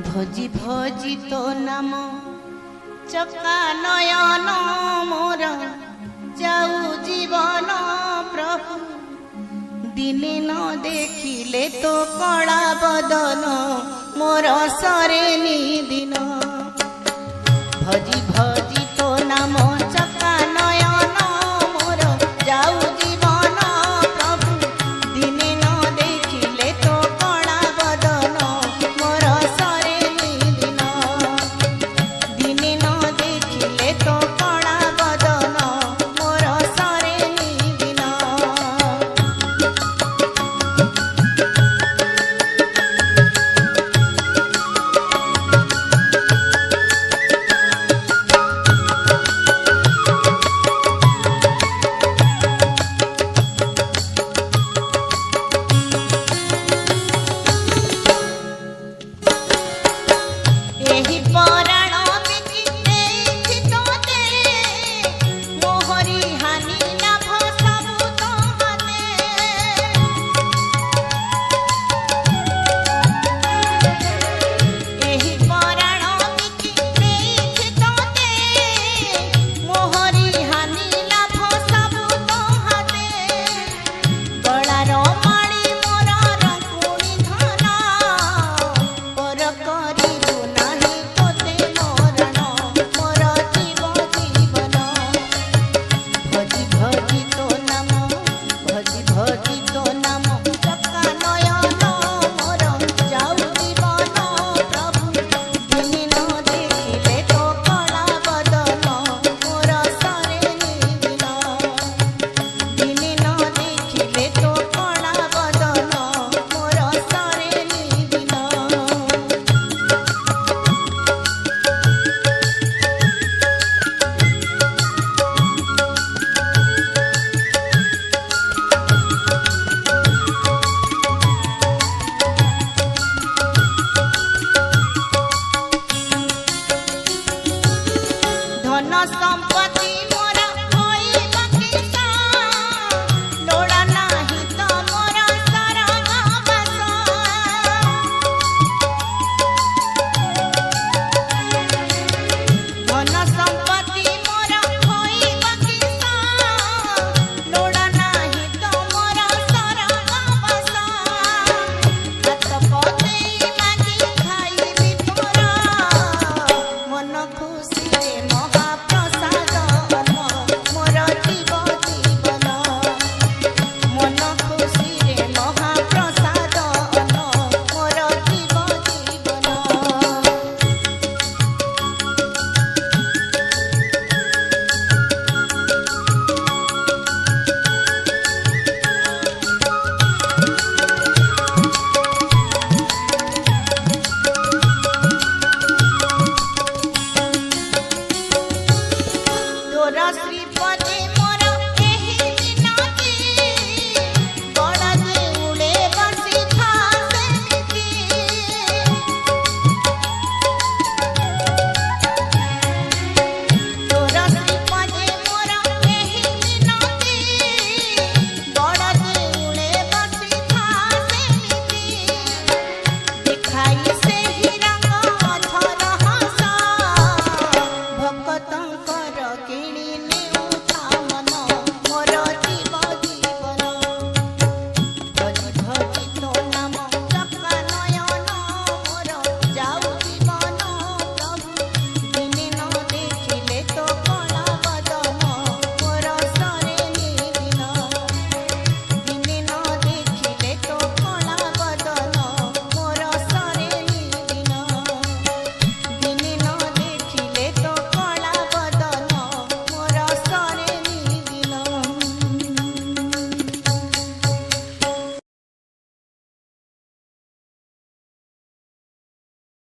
भोजी भोजी तो नाम चका नयन मोर जाऊ जीवन प्रभु दिने न देखिले तो कला बदन मोर सरे दिन भोजी भोजी तो नाम चका नयन मोर जाऊ जीवन प्रभु दिने न देखिले तो कला बदन मोर सरे दिन दिने न देखिले तो कला बदन मोर सरे दिन एही पराण बिकी देइछि तोते मोहरी हानि लाभ सबु तोहते एही पराण बिकी देइछि तोते मोहरी हानि लाभ सबु तोहते गଳାର ମାଳି ମୋର ରଙ୍କୁଣି ଧନ पर कर